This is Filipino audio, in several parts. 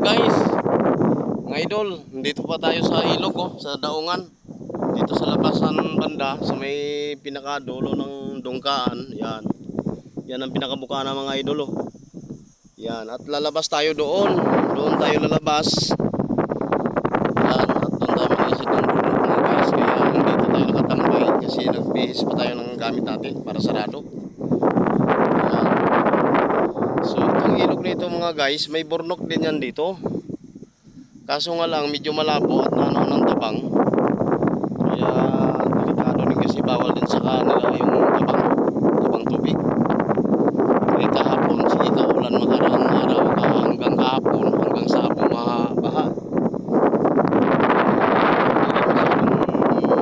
guys, mga idol, dito pa tayo sa ilog sa daungan. Dito sa labasan banda, sa may pinakadulo ng dungkaan. Yan. Yan ang pinakabuka ng mga idol Yan, at lalabas tayo doon. Doon tayo lalabas. Yan, at doon tayo mag-isit ng bulok mga guys. Kaya dito tayo nakatambay kasi nagbihis pa tayo ng gamit natin para sarado. Yan. So itong ilog nito mga guys, may burnok din yan dito. Kaso nga lang medyo malabo at nano ng tabang. Kaya delikado din kasi bawal din sa kanila yung tabang tubig. Kaya kahapon, sige kaulan makarang araw hanggang kahapon, hanggang sa hapon mabaha.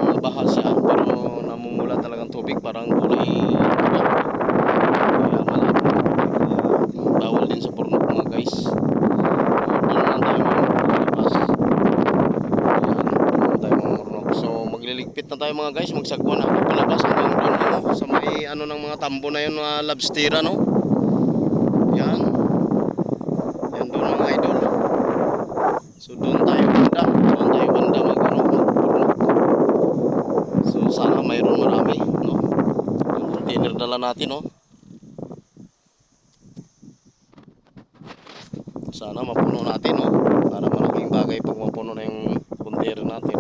Mabaha siya pero namumula talagang tubig parang kulay diba? Kaya malabo. Bawal din sa burnok mga guys. Doon lang tayo maglabas. So magliligpit na tayo mga guys, magsagwa na ako palabas hanggang doon sa may ano ng mga tambo na yun, mga lobstera yan doon mga idol. So doon tayo banda magpurnok. So sana mayroon marami yung container dala natin sana mapuno natin para malaking bagay pag mapuno na yung container natin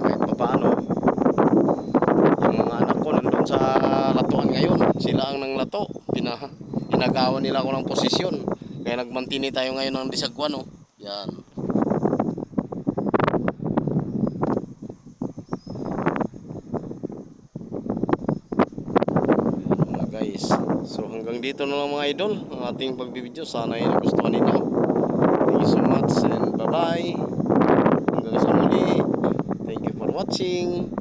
kahit pa paano yung mga anak ko nandun sa latuan ngayon, sila ang nanglato, inagawan nila ako ng posisyon, kaya nagmantini tayo ngayon ng disagwan yan. Yan mga guys, so hanggang dito na lang mga idol ang ating pagbibideo. Sana ay nagustuhan ninyo. Thank you so much and bye bye hanggang sa muli. Thank you for watching.